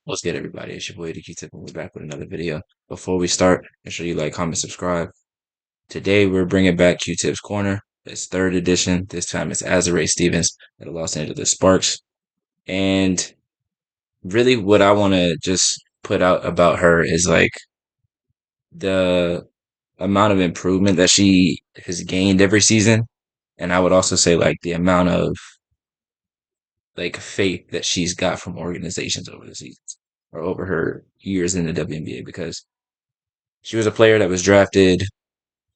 What's good, everybody? It's your boy, the Qtip, and we're back with another video. Before we start, make sure you like, comment, subscribe. Today, we're bringing back Q-Tip's Corner. It's third edition. This time, it's Azura Stevens at the Los Angeles Sparks. And really, what I want to just put out about her is like the amount of improvement that she has gained every season. And I would also say like the amount of like faith that she's got from organizations over the seasons or over her years in the WNBA because she was a player that was drafted.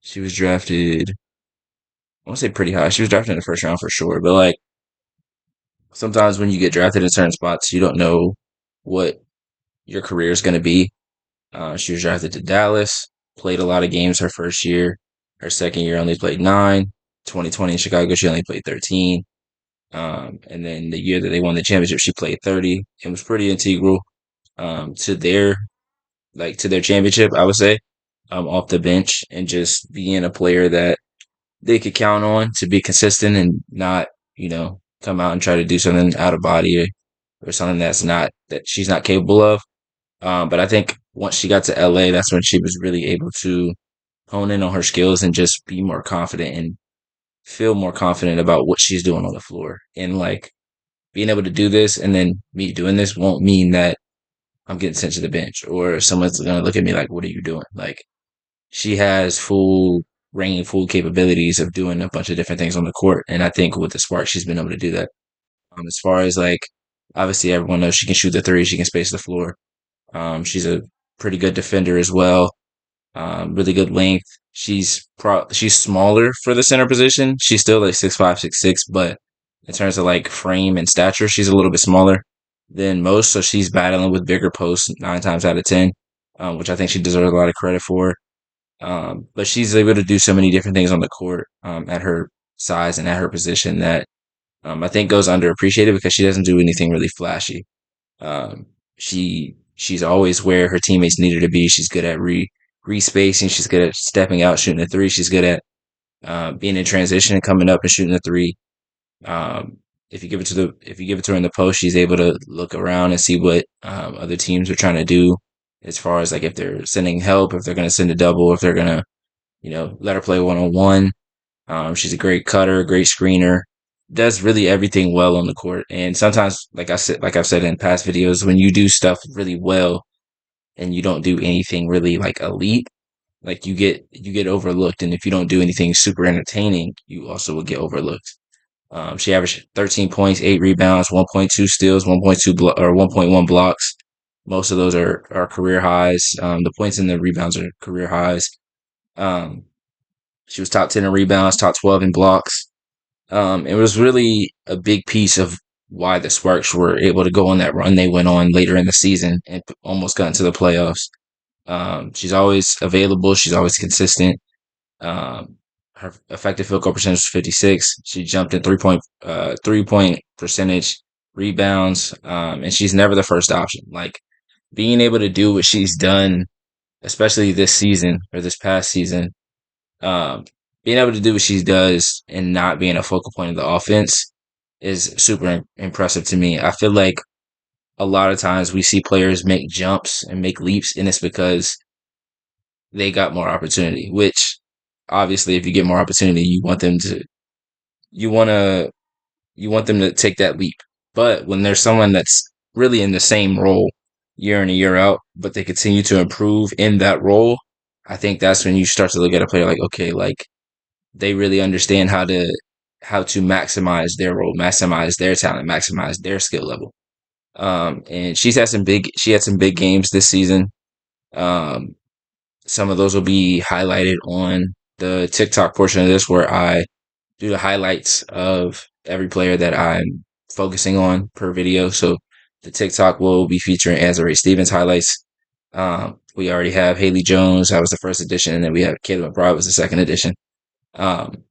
She was drafted, I want to say pretty high. She was drafted in the first round for sure. But like sometimes when you get drafted in certain spots, you don't know what your career is going to be. She was drafted to Dallas, played a lot of games her first year. Her second year only played 9. 2020 in Chicago, she only played 13. And then the year that they won the championship, she played 30 and was pretty integral to their championship, I would say, off the bench and just being a player that they could count on to be consistent and not, come out and try to do something out of body or something that she's not capable of. But I think once she got to LA, that's when she was really able to hone in on her skills and just be more confident and feel more confident about what she's doing on the floor. And like being able to do this and then me doing this won't mean that I'm getting sent to the bench or someone's going to look at me like, what are you doing? Like she has full capabilities of doing a bunch of different things on the court. And I think with the Spark, she's been able to do that. As far as like, obviously everyone knows she can shoot the three, she can space the floor. She's a pretty good defender as well. Really good length. She's smaller for the center position. She's still like 6'5", 6'6", but in terms of like frame and stature, she's a little bit smaller than most. So she's battling with bigger posts 9 times out of 10, which I think she deserves a lot of credit for. But she's able to do so many different things on the court at her size and at her position that I think goes underappreciated because she doesn't do anything really flashy. She's always where her teammates need her to be. She's good at re-spacing. She's good at stepping out, shooting a three. She's good at being in transition and coming up and shooting a three. If you give it to her in the post, she's able to look around and see what other teams are trying to do as far as like if they're sending help, if they're going to send a double, if they're going to let her play 1-on-1. She's a great cutter, great screener, does really everything well on the court. And sometimes, like I've said in past videos, when you do stuff really well and you don't do anything really like elite, like you get overlooked. And if you don't do anything super entertaining, you also will get overlooked. She averaged 13 points, 8 rebounds, 1.2 steals, 1.1 blocks. Most of those are career highs. The points and the rebounds are career highs. Um, she was top 10 in rebounds, top 12 in blocks. It was really a big piece of why the Sparks were able to go on that run they went on later in the season and almost got into the playoffs. She's always available. She's always consistent. Her effective field goal percentage was 56. She jumped in 3-point percentage, rebounds, and she's never the first option. Like being able to do what she's done, especially this season or this past season, um, being able to do what she does and not being a focal point of the offense is super impressive to me. I feel like a lot of times we see players make jumps and make leaps, and it's because they got more opportunity. Which obviously, if you get more opportunity, you want to you want them to take that leap. But when there's someone that's really in the same role year in and year out, but they continue to improve in that role, I think that's when you start to look at a player like, okay, like they really understand how to maximize their role, maximize their talent, maximize their skill level. And she had some big games this season. Um, some of those will be highlighted on the TikTok portion of this where I do the highlights of every player that I'm focusing on per video. So the TikTok will be featuring Azura Stevens highlights. We already have Haley Jones. That was the first edition. And then we have Caleb McBride was the second edition. Um,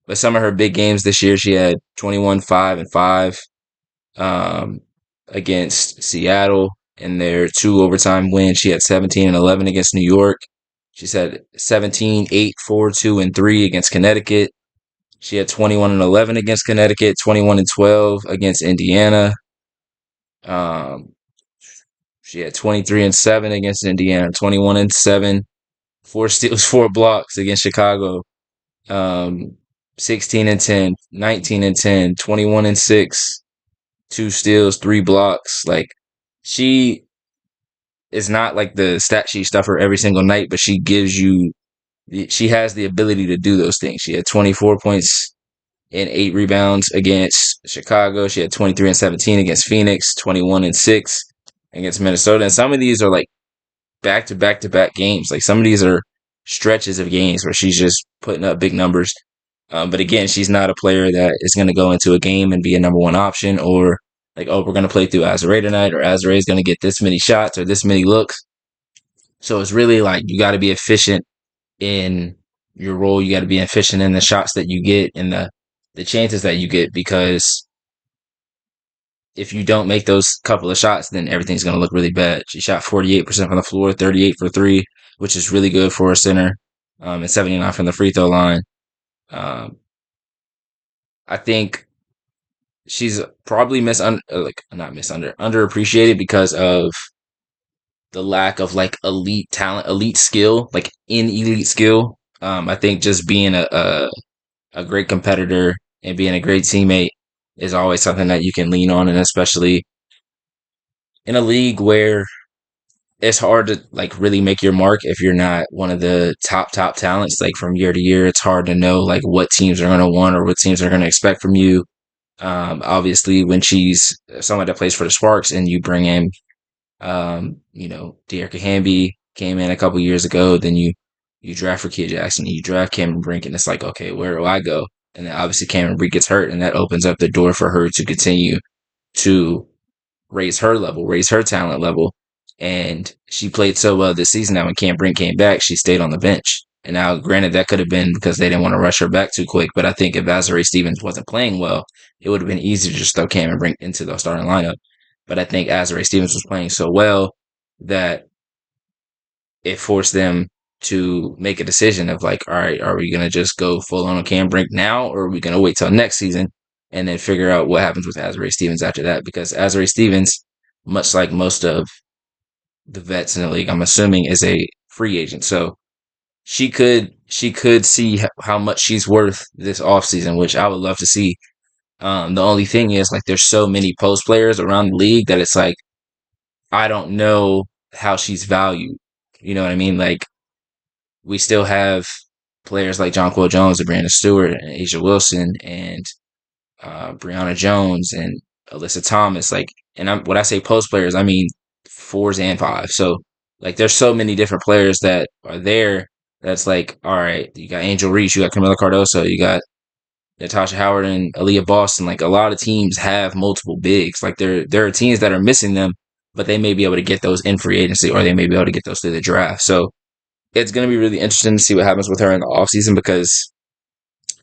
but some of her big games this year, she had 21, 5, and 5 um, against Seattle in their 2 overtime wins. She had 17 and 11 against New York. She's had 17, 8, 4, 2, and 3 against Connecticut. She had 21 and 11 against Connecticut, 21 and 12 against Indiana. Um, She had 23-7 against Indiana, 21-7, 4 steals, 4 blocks against Chicago, um, 16-10, 19-10, 21-6, 2 steals, 3 blocks. Like she is not like the stat sheet stuffer every single night, but she gives you, she has the ability to do those things. She had 24 points and 8 rebounds against Chicago. She had 23-17 against Phoenix, 21-6 against Minnesota. And some of these are like back to back to back games. Like some of these are stretches of games where she's just putting up big numbers. But again, she's not a player that is going to go into a game and be a number one option, or like, oh, we're going to play through Azura tonight, or Azura is going to get this many shots or this many looks. So it's really like you got to be efficient in your role. You got to be efficient in the shots that you get and the chances that you get, because if you don't make those couple of shots, then everything's going to look really bad. She shot 48% from the floor, 38 for three, which is really good for a center, and 79 from the free throw line. Um, I think she's probably underappreciated because of the lack of like elite talent, elite skill, like in elite skill. I think just being a great competitor and being a great teammate is always something that you can lean on, and especially in a league where it's hard to like really make your mark if you're not one of the top talents. Like from year to year, it's hard to know like what teams are going to want or what teams are going to expect from you. Obviously, when she's someone that plays for the Sparks and you bring in, Dearica Hamby came in a couple years ago, then you draft Rakia Jackson, you draft Cameron Brink, and it's like, okay, where do I go? And then obviously Cameron Brink gets hurt, and that opens up the door for her to continue to raise her level, raise her talent level. And she played so well this season that when Cam Brink came back, she stayed on the bench. And now, granted, that could have been because they didn't want to rush her back too quick. But I think if Azure Stevens wasn't playing well, it would have been easy to just throw Cam Brink into the starting lineup. But I think Azure Stevens was playing so well that it forced them to make a decision of like, all right, are we going to just go full on Cam Brink now, or are we going to wait till next season and then figure out what happens with Azure Stevens after that? Because Azure Stevens, much like most of the vets in the league, I'm assuming, is a free agent. So she could see how much she's worth this offseason, which I would love to see. The only thing is like there's so many post players around the league that it's like I don't know how she's valued. You know what I mean? Like we still have players like Jonquel Jones and Brandon Stewart and Asia Wilson and Brianna Jones and Alyssa Thomas. Like, and when I say post players, I mean fours and fives. So like, there's so many different players that are there. That's like, all right, you got Angel Reese, you got Camila Cardoso, you got Natasha Howard and Aaliyah Boston. Like a lot of teams have multiple bigs. Like there are teams that are missing them, but they may be able to get those in free agency, or they may be able to get those through the draft. So it's going to be really interesting to see what happens with her in the offseason, because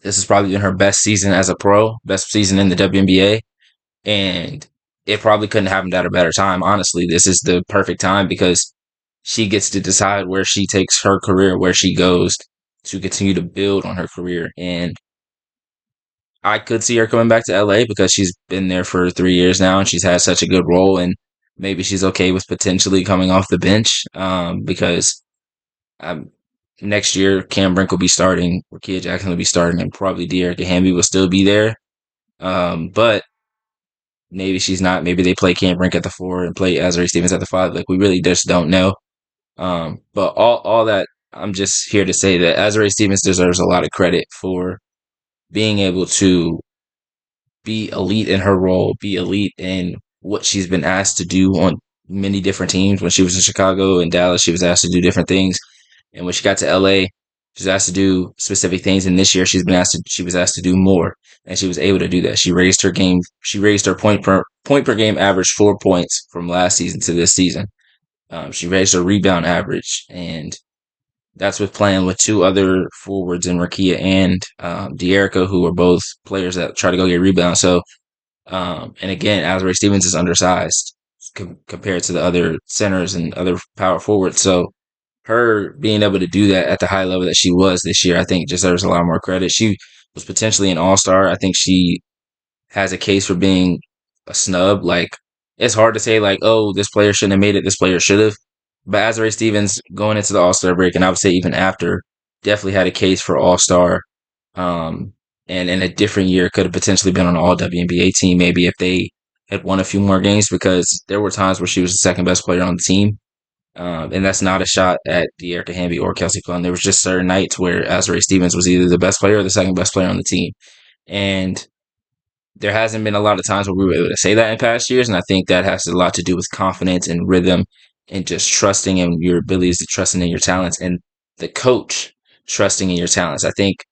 this has probably been her best season as a pro, best season in the WNBA. And it probably couldn't happen at a better time. Honestly, this is the perfect time because she gets to decide where she takes her career, where she goes to continue to build on her career. And I could see her coming back to LA because she's been there for 3 years now and she's had such a good role. And maybe she's okay with potentially coming off the bench, because um, next year Cam Brink will be starting, Rakia Jackson will be starting, and probably Dearica Hamby will still be there. But maybe she's not. Maybe they play Cam Brink at the 4 and play Azure Stevens at the 5. Like we really just don't know. But all that, I'm just here to say that Azure Stevens deserves a lot of credit for being able to be elite in her role, be elite in what she's been asked to do on many different teams. When she was in Chicago and Dallas, she was asked to do different things. And when she got to LA, she was asked to do specific things. And this year she was asked to do more. And she was able to do that. She raised her game. She raised her point per game average 4 points from last season to this season. She raised her rebound average, and that's with playing with two other forwards in Rakia and Dearica, who are both players that try to go get rebounds. So, and again, Azure Stevens is undersized compared to the other centers and other power forwards. So, her being able to do that at the high level that she was this year, I think deserves a lot more credit. She was potentially an all-star. I think she has a case for being a snub. Like, it's hard to say like, oh, this player shouldn't have made it, this player should have. But Azure Stevens going into the All Star break, and I would say even after, definitely had a case for All Star. Um, and in a different year, could have potentially been on an All WNBA team, maybe if they had won a few more games, because there were times where she was the second best player on the team. And that's not a shot at De'Erica Hamby or Kelsey Plum. There was just certain nights where Azure Stevens was either the best player or the second best player on the team. And there hasn't been a lot of times where we were able to say that in past years. And I think that has a lot to do with confidence and rhythm and just trusting in your abilities, to trusting in your talents, and the coach trusting in your talents. I think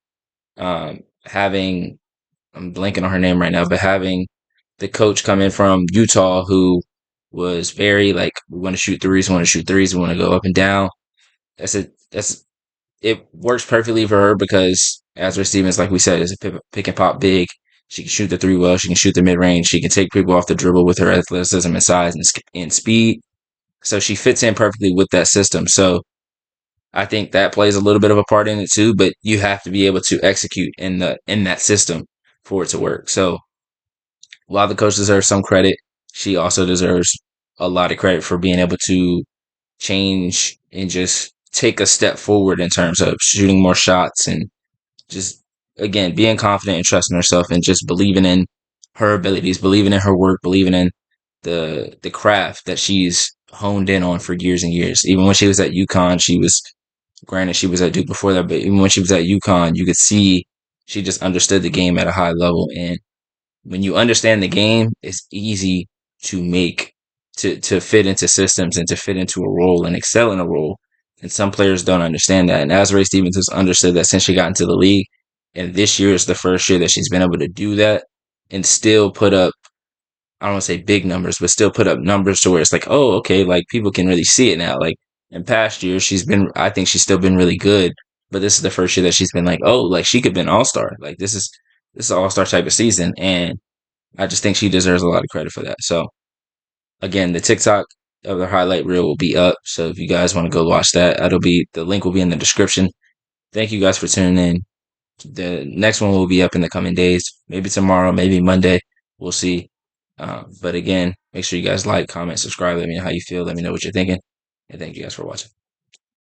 having, I'm blanking on her name right now, but having the coach come in from Utah who was very like, we want to shoot threes, we want to shoot threes, we want to go up and down. That's it works perfectly for her because Azra Stevens, like we said, is a pick and pop big. She can shoot the three well. She can shoot the mid range. She can take people off the dribble with her athleticism and size and speed. So she fits in perfectly with that system. So I think that plays a little bit of a part in it too. But you have to be able to execute in that system for it to work. So while the coach deserves some credit, she also deserves a lot of credit for being able to change and just take a step forward in terms of shooting more shots and just, again, being confident and trusting herself and just believing in her abilities, believing in her work, believing in the craft that she's honed in on for years and years. Even when she was at UConn, she was, granted she was at Duke before that, but even when she was at UConn, you could see she just understood the game at a high level. And when you understand the game, it's easy to make to fit into systems and to fit into a role and excel in a role. And some players don't understand that. And Azrae Stevens has understood that since she got into the league. And this year is the first year that she's been able to do that and still put up, I don't want to say big numbers, but still put up numbers to where it's like, oh, okay, like people can really see it now. Like in past years, I think she's still been really good. But this is the first year that she's been like, oh, like she could be an all star. Like this is an all star type of season. And I just think she deserves a lot of credit for that. So again, the TikTok of the highlight reel will be up. So if you guys want to go watch that, the link will be in the description. Thank you guys for tuning in. The next one will be up in the coming days, maybe tomorrow, maybe Monday. We'll see. But again, make sure you guys like, comment, subscribe. Let me know how you feel. Let me know what you're thinking. And thank you guys for watching.